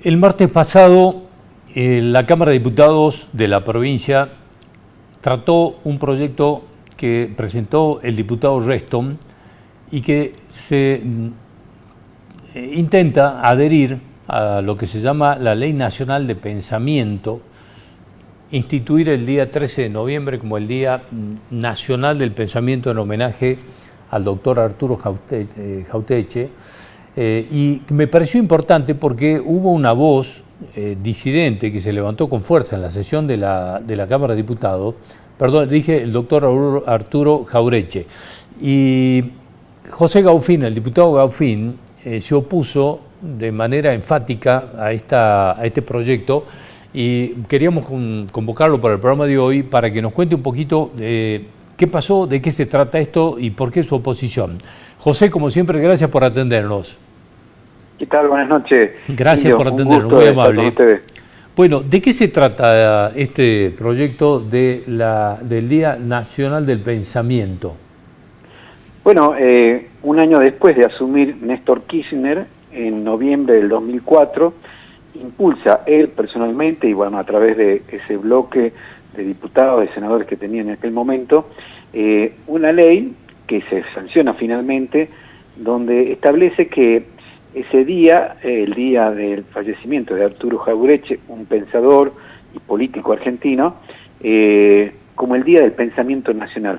El martes pasado, la Cámara de Diputados de la provincia trató un proyecto que presentó el diputado Reston y que se intenta adherir a lo que se llama la Ley Nacional de Pensamiento, instituir el día 13 de noviembre como el Día Nacional del Pensamiento en homenaje al doctor Arturo Jauretche. Y me pareció importante porque hubo una voz disidente que se levantó con fuerza en la sesión de la Cámara de Diputados, perdón, dije el doctor Arturo Jauretche, y José Gaufín, el diputado Gaufín, se opuso de manera enfática a este proyecto y queríamos convocarlo para el programa de hoy para que nos cuente un poquito qué pasó, de qué se trata esto y por qué su oposición. José, como siempre, gracias por atendernos. ¿Qué tal? Buenas noches. Gracias Indio, por atendernos, muy amable. Bueno, ¿de qué se trata este proyecto del Día Nacional del Pensamiento? Bueno, un año después de asumir Néstor Kirchner, en noviembre del 2004, impulsa él personalmente, y bueno, a través de ese bloque de diputados, de senadores que tenía en aquel momento, una ley que se sanciona finalmente, donde establece que ese día, el día del fallecimiento de Arturo Jauretche, un pensador y político argentino, como el Día del Pensamiento Nacional.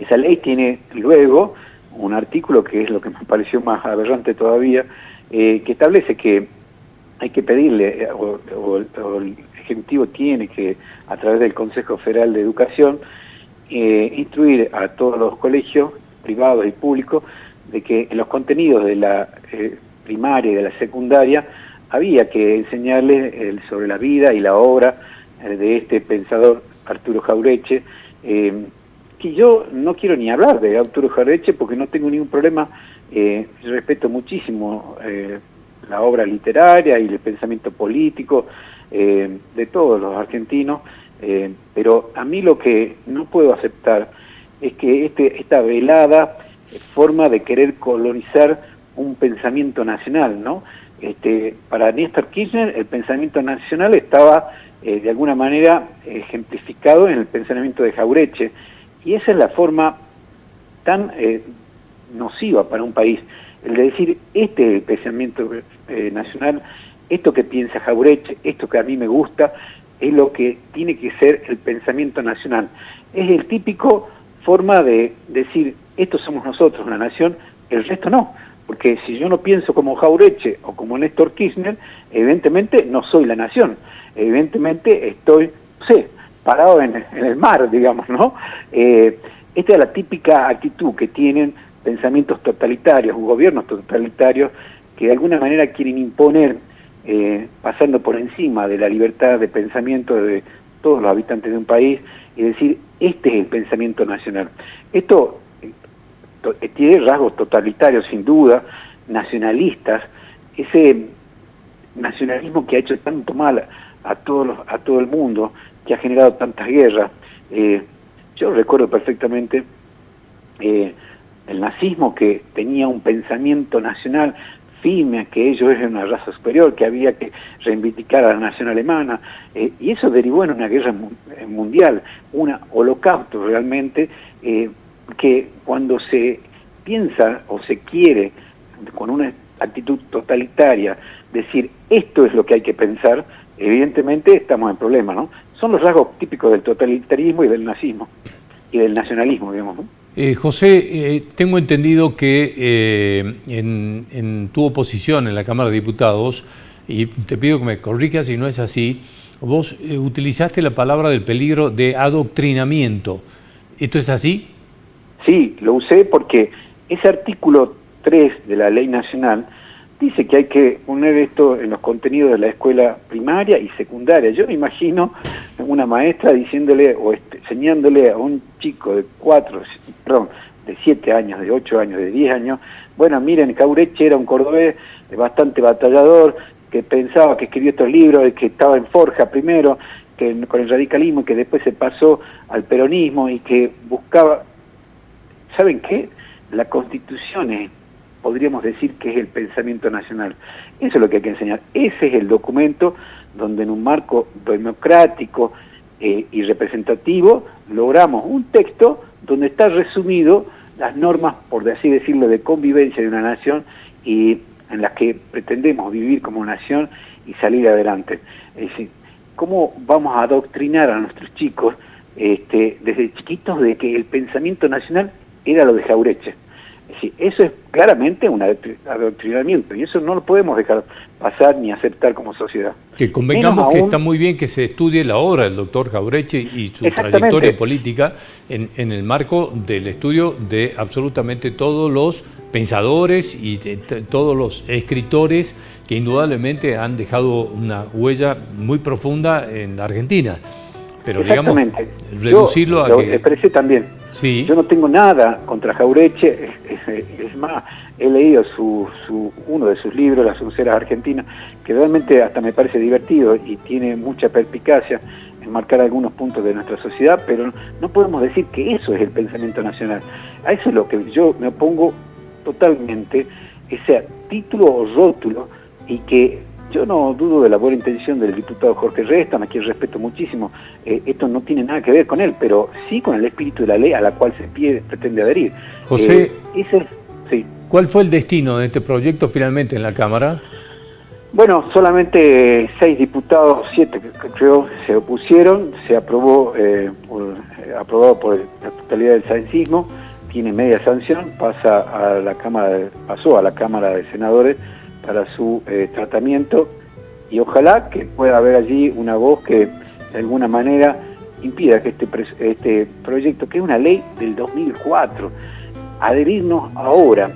Esa ley tiene luego un artículo que es lo que me pareció más aberrante todavía, que establece que hay que pedirle, o el Ejecutivo tiene que, a través del Consejo Federal de Educación, instruir a todos los colegios privados y públicos de que en los contenidos de la primaria y de la secundaria había que enseñarles sobre la vida y la obra de este pensador Arturo Jauretche, que yo no quiero ni hablar de Arturo Jauretche porque no tengo ningún problema, respeto muchísimo la obra literaria y el pensamiento político de todos los argentinos, pero a mí lo que no puedo aceptar es que esta velada forma de querer colonizar un pensamiento nacional, ¿no? Para Néstor Kirchner el pensamiento nacional estaba de alguna manera ejemplificado en el pensamiento de Jauretche, y esa es la forma tan nociva para un país, el de decir, este es el pensamiento nacional, esto que piensa Jauretche, esto que a mí me gusta, es lo que tiene que ser el pensamiento nacional. Es el típico forma de decir, estos somos nosotros, la nación, el resto no, porque si yo no pienso como Jauretche o como Néstor Kirchner, evidentemente no soy la nación, evidentemente estoy, no sé, parado en el mar, digamos, ¿no? Esta es la típica actitud que tienen pensamientos totalitarios, gobiernos totalitarios, que de alguna manera quieren imponer, pasando por encima de la libertad de pensamiento de todos los habitantes de un país, y decir, este es el pensamiento nacional. Esto tiene rasgos totalitarios, sin duda, nacionalistas, ese nacionalismo que ha hecho tanto mal a todo el mundo, que ha generado tantas guerras. Yo recuerdo perfectamente el nazismo, que tenía un pensamiento nacional firme, que ellos eran una raza superior, que había que reivindicar a la nación alemana, y eso derivó en una guerra mundial, un holocausto realmente, que cuando se piensa o se quiere con una actitud totalitaria decir esto es lo que hay que pensar, evidentemente estamos en problemas, ¿no? Son los rasgos típicos del totalitarismo y del nazismo y del nacionalismo, digamos, ¿no? José, tengo entendido que en tu oposición en la Cámara de Diputados, y te pido que me corrijas si no es así, vos utilizaste la palabra del peligro de adoctrinamiento. ¿Esto es así? Sí, lo usé porque ese artículo 3 de la Ley Nacional dice que hay que poner esto en los contenidos de la escuela primaria y secundaria. Yo me imagino una maestra diciéndole o enseñándole a un chico de 7 años, de 8 años, de 10 años, bueno, miren, Jauretche era un cordobés bastante batallador, que pensaba, que escribió estos libros, que estaba en Forja primero, que con el radicalismo, y que después se pasó al peronismo y que buscaba... ¿Saben qué? La Constitución es podríamos decir que es el pensamiento nacional. Eso es lo que hay que enseñar. Ese es el documento donde en un marco democrático y representativo logramos un texto donde está resumido las normas, por así decirlo, de convivencia de una nación y en las que pretendemos vivir como nación y salir adelante. Es decir, ¿cómo vamos a adoctrinar a nuestros chicos desde chiquitos de que el pensamiento nacional era lo de Jauretche? Es decir, eso es claramente un adoctrinamiento y eso no lo podemos dejar pasar ni aceptar como sociedad. Que convengamos que está muy bien que se estudie la obra del doctor Jauretche y su trayectoria política en el marco del estudio de absolutamente todos los pensadores y de todos los escritores que indudablemente han dejado una huella muy profunda en la Argentina. Pero digamos, reducirlo a que... Lo expresé también. Sí. Yo no tengo nada contra Jauretche, es más, he leído uno de sus libros, Las Unceras Argentinas, que realmente hasta me parece divertido y tiene mucha perspicacia en marcar algunos puntos de nuestra sociedad, pero no podemos decir que eso es el pensamiento nacional. A eso es lo que yo me opongo totalmente, ese título o rótulo, y que yo no dudo de la buena intención del diputado Jorge Restan, a quien respeto muchísimo. Esto no tiene nada que ver con él, pero sí con el espíritu de la ley a la cual se pretende adherir. José, sí. ¿Cuál fue el destino de este proyecto finalmente en la Cámara? Bueno, solamente 6 diputados, 7 creo, se opusieron, se aprobó, aprobado por la totalidad del saencismo, tiene media sanción, pasó a la Cámara de Senadores para su tratamiento y ojalá que pueda haber allí una voz que de alguna manera impida que este proyecto, que es una ley del 2004, adherirnos ahora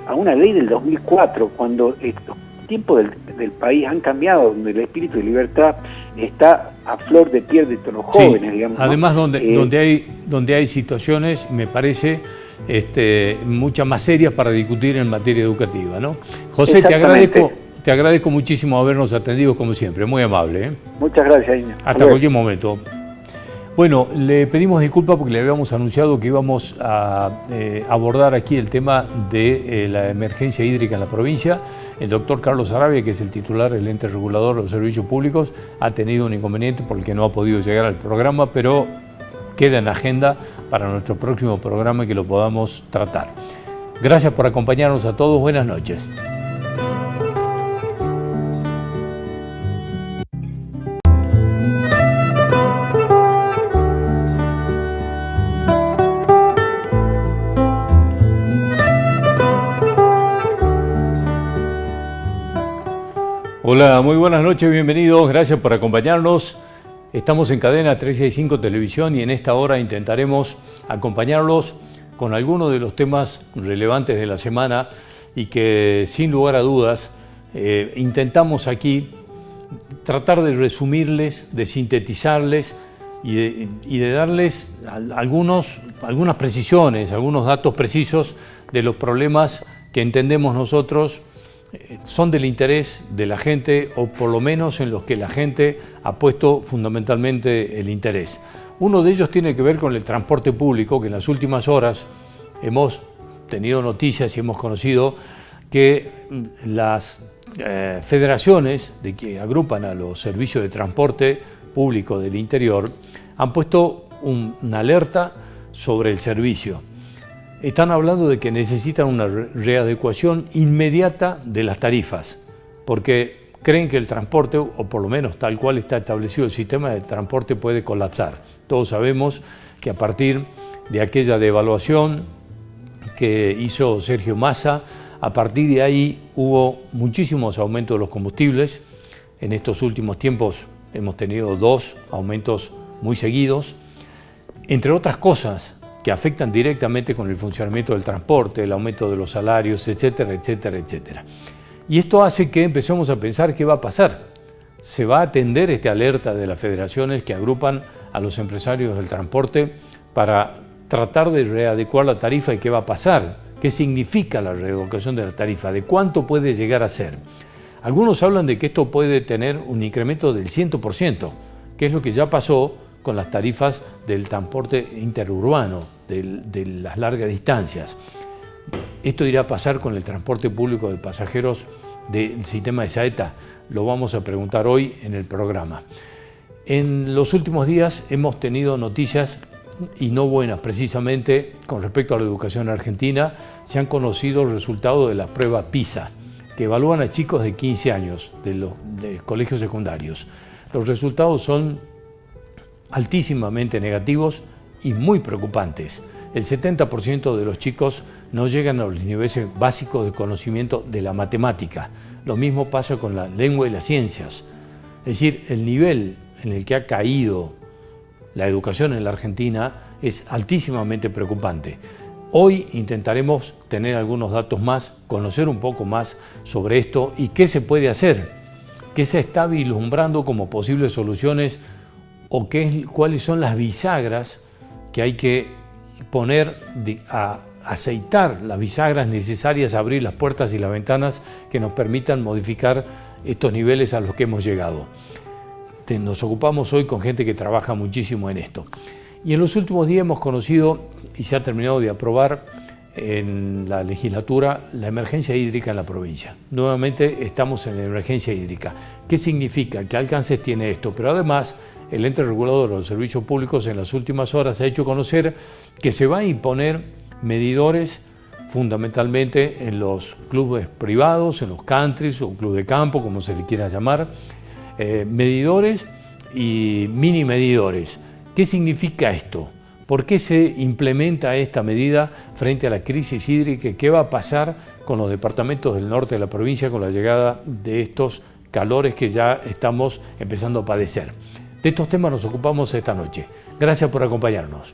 a una ley del 2004 cuando estos tiempos del país han cambiado, donde el espíritu de libertad está a flor de piel de todos los jóvenes, digamos. Además, ¿no? donde hay situaciones, me parece, muchas más serias para discutir en materia educativa, ¿no? José, te agradezco muchísimo habernos atendido como siempre, muy amable, ¿eh? Muchas gracias, Iña. Hasta cualquier momento. Bueno, le pedimos disculpas porque le habíamos anunciado que íbamos a abordar aquí el tema de la emergencia hídrica en la provincia. El doctor Carlos Saravia, que es el titular del ente regulador de los servicios públicos, ha tenido un inconveniente por el que no ha podido llegar al programa, pero queda en agenda para nuestro próximo programa y que lo podamos tratar. Gracias por acompañarnos a todos. Buenas noches. Hola, muy buenas noches, bienvenidos, gracias por acompañarnos. Estamos en cadena 365 Televisión y en esta hora intentaremos acompañarlos con algunos de los temas relevantes de la semana y que sin lugar a dudas intentamos aquí tratar de resumirles, de sintetizarles y de darles algunas precisiones, algunos datos precisos de los problemas que entendemos nosotros son del interés de la gente, o por lo menos en los que la gente ha puesto fundamentalmente el interés. Uno de ellos tiene que ver con el transporte público, que en las últimas horas hemos tenido noticias y hemos conocido que las federaciones que agrupan a los servicios de transporte público del interior han puesto una alerta sobre el servicio. Están hablando de que necesitan una readecuación inmediata de las tarifas, porque creen que el transporte, o por lo menos tal cual está establecido el sistema de transporte, puede colapsar. Todos sabemos que a partir de aquella devaluación que hizo Sergio Massa, a partir de ahí hubo muchísimos aumentos de los combustibles. En estos últimos tiempos hemos tenido 2 aumentos muy seguidos, entre otras cosas que afectan directamente con el funcionamiento del transporte, el aumento de los salarios, etcétera, etcétera, etcétera. Y esto hace que empecemos a pensar qué va a pasar. ¿Se va a atender esta alerta de las federaciones que agrupan a los empresarios del transporte para tratar de readecuar la tarifa y qué va a pasar? ¿Qué significa la reeducación de la tarifa? ¿De cuánto puede llegar a ser? Algunos hablan de que esto puede tener un incremento del 100%, que es lo que ya pasó con las tarifas del transporte interurbano, de las largas distancias. Esto irá a pasar con el transporte público de pasajeros del sistema de Saeta. Lo vamos a preguntar hoy en el programa. En los últimos días hemos tenido noticias y no buenas precisamente con respecto a la educación argentina. Se han conocido los resultados de la prueba PISA, que evalúan a chicos de 15 años de los colegios secundarios. Los resultados son altísimamente negativos y muy preocupantes. El 70% de los chicos no llegan a los niveles básicos de conocimiento de la matemática. Lo mismo pasa con la lengua y las ciencias. Es decir, el nivel en el que ha caído la educación en la Argentina es altísimamente preocupante. Hoy intentaremos tener algunos datos más, conocer un poco más sobre esto y qué se puede hacer, qué se está vislumbrando como posibles soluciones o cuáles son las bisagras que hay que poner a aceitar, las bisagras necesarias a abrir las puertas y las ventanas que nos permitan modificar estos niveles a los que hemos llegado. Nos ocupamos hoy con gente que trabaja muchísimo en esto. Y en los últimos días hemos conocido y se ha terminado de aprobar en la legislatura la emergencia hídrica en la provincia. Nuevamente estamos en la emergencia hídrica. ¿Qué significa? ¿Qué alcances tiene esto? Pero además, el ente regulador de los servicios públicos en las últimas horas ha hecho conocer que se va a imponer medidores fundamentalmente en los clubes privados, en los countries o club de campo, como se le quiera llamar, medidores y mini medidores. ¿Qué significa esto? ¿Por qué se implementa esta medida frente a la crisis hídrica? ¿Qué va a pasar con los departamentos del norte de la provincia con la llegada de estos calores que ya estamos empezando a padecer? De estos temas nos ocupamos esta noche. Gracias por acompañarnos.